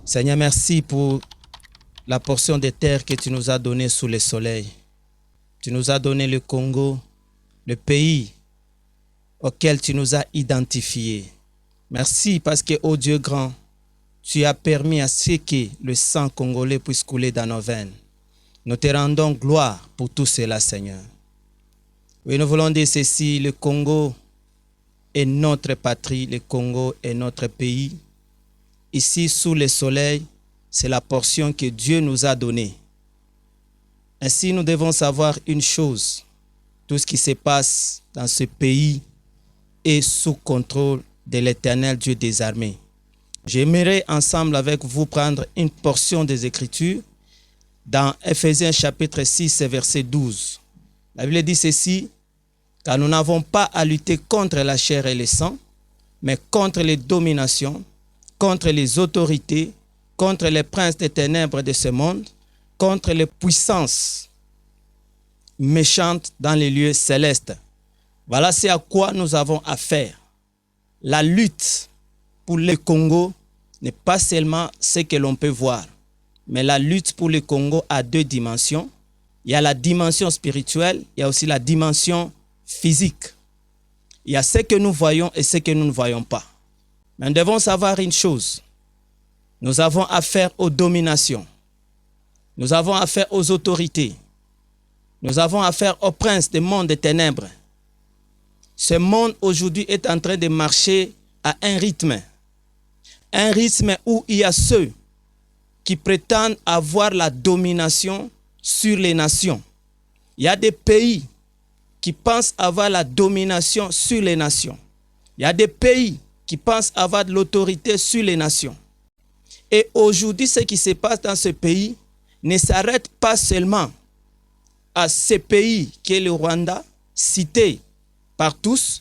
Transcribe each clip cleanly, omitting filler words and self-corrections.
Seigneur, merci pour la portion de terre que tu nous as donnée sous le soleil. Tu nous as donné le Congo, le pays auquel tu nous as identifiés. Merci parce que, ô Dieu grand, tu as permis à ce que le sang congolais puisse couler dans nos veines. Nous te rendons gloire pour tout cela, Seigneur. Oui, nous voulons dire ceci, le Congo est notre patrie, le Congo est notre pays. Ici, sous le soleil, c'est la portion que Dieu nous a donnée. Ainsi, nous devons savoir une chose. Tout ce qui se passe dans ce pays est sous contrôle de l'Éternel Dieu des armées. J'aimerais ensemble avec vous prendre une portion des Écritures dans Ephésiens chapitre 6, verset 12. La Bible dit ceci, car nous n'avons pas à lutter contre la chair et le sang, mais contre les dominations, contre les autorités, contre les princes des ténèbres de ce monde, contre les puissances méchantes dans les lieux célestes. Voilà c'est à quoi nous avons affaire. La lutte pour le Congo n'est pas seulement ce que l'on peut voir, mais la lutte pour le Congo a deux dimensions. Il y a la dimension spirituelle, il y a aussi la dimension physique. Il y a ce que nous voyons et ce que nous ne voyons pas. Mais nous devons savoir une chose. Nous avons affaire aux dominations. Nous avons affaire aux autorités. Nous avons affaire aux princes du monde des ténèbres. Ce monde aujourd'hui est en train de marcher à un rythme où il y a ceux qui prétendent avoir la domination sur les nations. Il y a des pays qui pensent avoir la domination sur les nations. Il y a des pays qui pensent avoir de l'autorité sur les nations. Et aujourd'hui, ce qui se passe dans ce pays ne s'arrête pas seulement à ce pays qui est le Rwanda, cité par tous,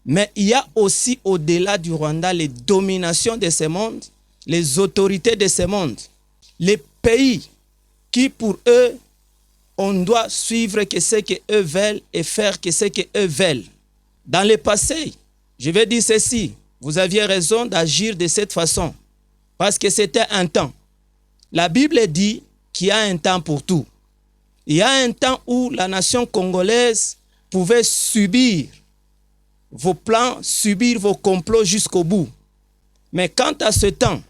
mais il y a aussi au-delà du Rwanda les dominations de ce monde, les autorités de ce monde, les pays qui pour eux, on doit suivre que ce qu'eux veulent et faire que ce qu'eux veulent. Dans le passé, je vais dire ceci, vous aviez raison d'agir de cette façon, parce que c'était un temps. La Bible dit qu'il y a un temps pour tout. Il y a un temps où la nation congolaise pouvait subir vos plans, subir vos complots jusqu'au bout. Mais quant à ce temps,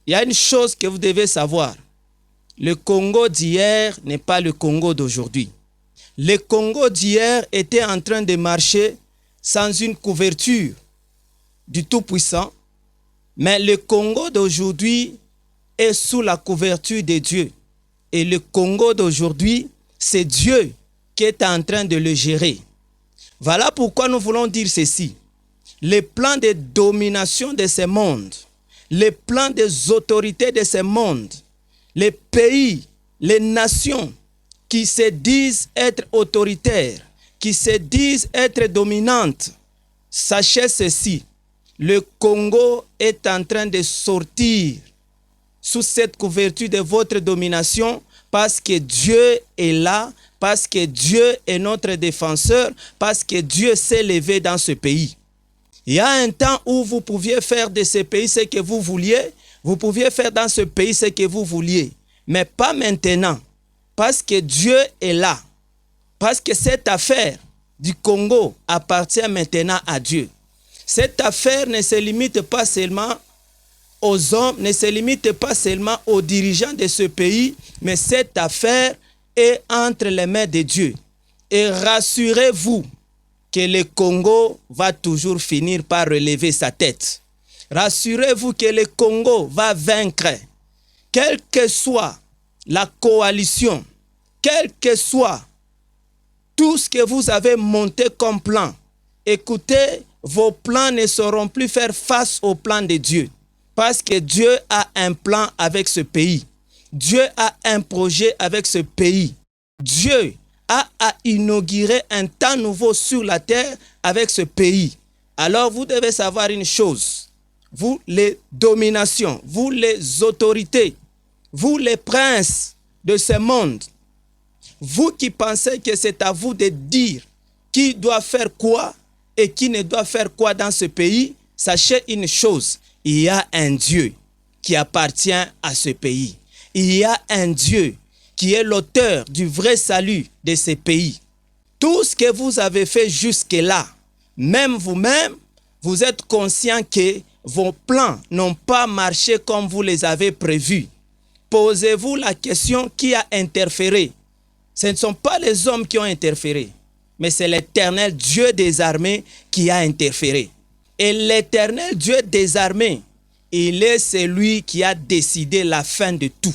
il y a une chose que vous devez savoir. Le Congo d'hier n'est pas le Congo d'aujourd'hui. Le Congo d'hier était en train de marcher sans une couverture du Tout-Puissant, mais le Congo d'aujourd'hui est sous la couverture de Dieu. Et le Congo d'aujourd'hui, c'est Dieu qui est en train de le gérer. Voilà pourquoi nous voulons dire ceci. Les plans de domination de ce monde, les plans des autorités de ce monde, les pays, les nations qui se disent être autoritaires, qui se disent être dominantes, sachez ceci, le Congo est en train de sortir sous cette couverture de votre domination parce que Dieu est là, parce que Dieu est notre défenseur, parce que Dieu s'est levé dans ce pays. Il y a un temps où vous pouviez faire de ce pays ce que vous vouliez, vous pouviez faire dans ce pays ce que vous vouliez, mais pas maintenant, parce que Dieu est là, parce que cette affaire du Congo appartient maintenant à Dieu. Cette affaire ne se limite pas seulement aux hommes, ne se limite pas seulement aux dirigeants de ce pays, mais cette affaire est entre les mains de Dieu. Et rassurez-vous que le Congo va toujours finir par relever sa tête. Rassurez-vous que le Congo va vaincre. Quelle que soit la coalition, quel que soit tout ce que vous avez monté comme plan, écoutez, vos plans ne sauront plus faire face au plan de Dieu. Parce que Dieu a un plan avec ce pays. Dieu a un projet avec ce pays. Dieu a inauguré un temps nouveau sur la terre avec ce pays. Alors vous devez savoir une chose. Vous les dominations, vous les autorités, vous les princes de ce monde, vous qui pensez que c'est à vous de dire qui doit faire quoi et qui ne doit faire quoi dans ce pays, sachez une chose, il y a un Dieu qui appartient à ce pays. Il y a un Dieu qui est l'auteur du vrai salut de ce pays. Tout ce que vous avez fait jusque-là, même vous-même, vous êtes conscient que vos plans n'ont pas marché comme vous les avez prévus. Posez-vous la question qui a interféré. Ce ne sont pas les hommes qui ont interféré, mais c'est l'Éternel Dieu des armées qui a interféré. Et l'Éternel Dieu des armées, il est celui qui a décidé la fin de tout.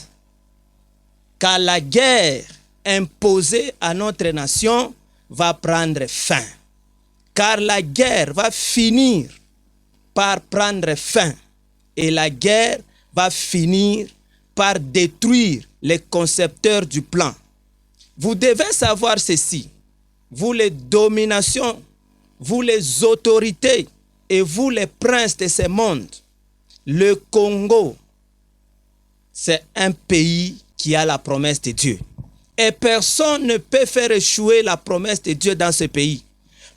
Car la guerre imposée à notre nation va prendre fin. Car la guerre va finir par prendre fin. Et la guerre va finir par détruire les concepteurs du plan. Vous devez savoir ceci. Vous les dominations, vous les autorités et vous les princes de ce monde. Le Congo, c'est un pays qui a la promesse de Dieu. Et personne ne peut faire échouer la promesse de Dieu dans ce pays.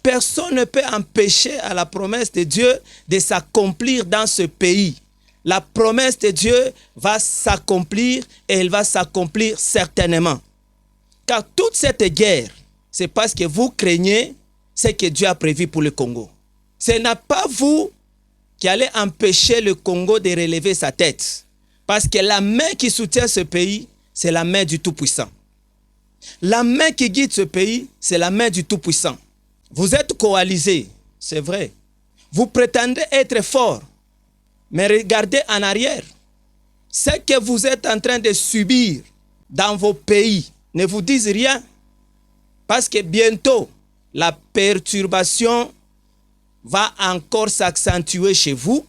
Personne ne peut empêcher à la promesse de Dieu de s'accomplir dans ce pays. La promesse de Dieu va s'accomplir et elle va s'accomplir certainement. Car toute cette guerre, c'est parce que vous craignez ce que Dieu a prévu pour le Congo. Ce n'est pas vous qui allez empêcher le Congo de relever sa tête. Parce que la main qui soutient ce pays, c'est la main du Tout-Puissant. La main qui guide ce pays, c'est la main du Tout-Puissant. Vous êtes coalisés, c'est vrai. Vous prétendez être fort, mais regardez en arrière. Ce que vous êtes en train de subir dans vos pays ne vous disent rien. Parce que bientôt, la perturbation va encore s'accentuer chez vous.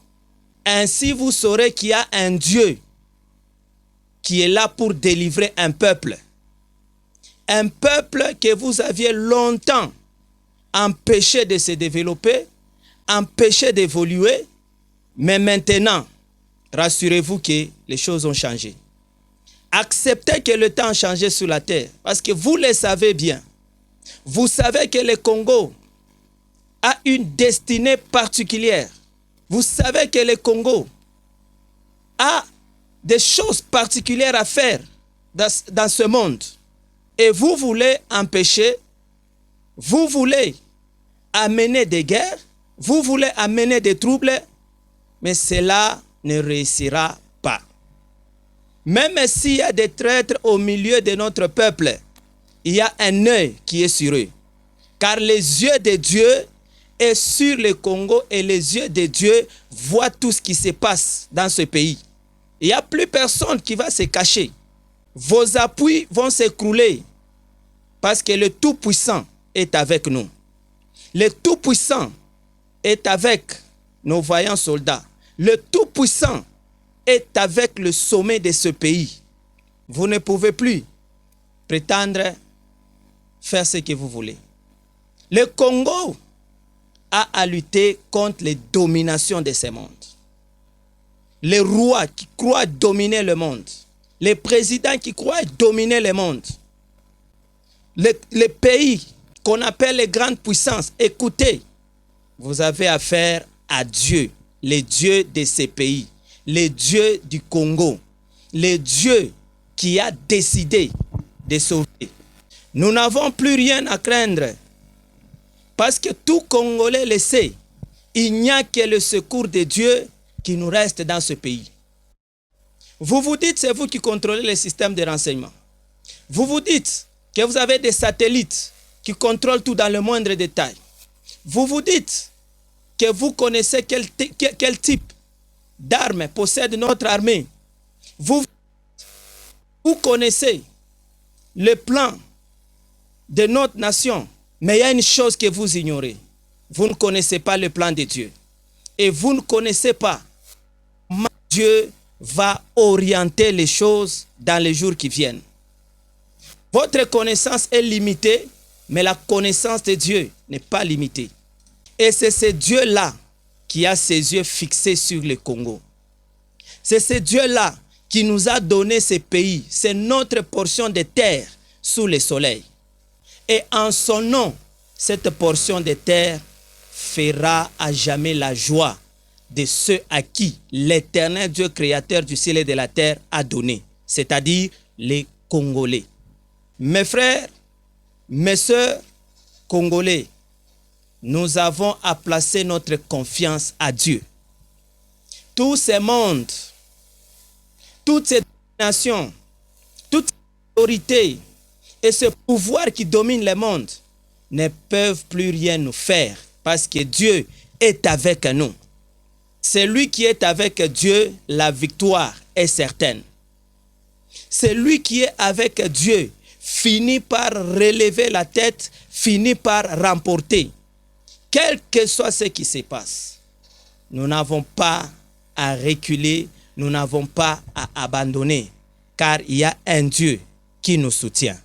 Ainsi, vous saurez qu'il y a un Dieu qui est là pour délivrer un peuple. Un peuple que vous aviez longtemps empêché de se développer, empêché d'évoluer, mais maintenant, rassurez-vous que les choses ont changé. Acceptez que le temps a changé sur la terre, parce que vous le savez bien. Vous savez que le Congo a une destinée particulière. Vous savez que le Congo a des choses particulières à faire dans ce monde. Et vous voulez empêcher, vous voulez amener des guerres, vous voulez amener des troubles, mais cela ne réussira pas. Même s'il y a des traîtres au milieu de notre peuple, il y a un œil qui est sur eux. Car les yeux de Dieu sont sur le Congo et les yeux de Dieu voient tout ce qui se passe dans ce pays. Il n'y a plus personne qui va se cacher. Vos appuis vont s'écrouler parce que le Tout-Puissant est avec nous. Le Tout-Puissant est avec nos vaillants soldats. Le Tout-Puissant est avec le sommet de ce pays. Vous ne pouvez plus prétendre faire ce que vous voulez. Le Congo a à lutter contre les dominations de ce monde. Les rois qui croient dominer le monde. Les présidents qui croient dominer le monde. Les pays qu'on appelle les grandes puissances. Écoutez, vous avez affaire à Dieu, le Dieu de ces pays, le Dieu du Congo, le Dieu qui a décidé de sauver. Nous n'avons plus rien à craindre parce que tout Congolais le sait. Il n'y a que le secours de Dieu qui nous reste dans ce pays. Vous vous dites, c'est vous qui contrôlez le système de renseignement. Vous vous dites que vous avez des satellites qui contrôlent tout dans le moindre détail. Vous vous dites que vous connaissez quel type d'armes possède notre armée. Vous connaissez le plan de notre nation. Mais il y a une chose que vous ignorez. Vous ne connaissez pas le plan de Dieu. Et vous ne connaissez pas comment Dieu va orienter les choses dans les jours qui viennent. Votre connaissance est limitée, mais la connaissance de Dieu n'est pas limitée. Et c'est ce Dieu-là qui a ses yeux fixés sur le Congo. C'est ce Dieu-là qui nous a donné ce pays. C'est notre portion de terre sous le soleil. Et en son nom, cette portion de terre fera à jamais la joie, de ceux à qui l'Éternel Dieu créateur du ciel et de la terre a donné, c'est-à-dire les Congolais. Mes frères, mes sœurs congolais, nous avons à placer notre confiance à Dieu. Tous ces mondes, toutes ces nations, toutes ces autorités et ce pouvoir qui domine le monde ne peuvent plus rien nous faire parce que Dieu est avec nous. Celui qui est avec Dieu, la victoire est certaine. Celui qui est avec Dieu finit par relever la tête, finit par remporter. Quel que soit ce qui se passe, nous n'avons pas à reculer, nous n'avons pas à abandonner, car il y a un Dieu qui nous soutient.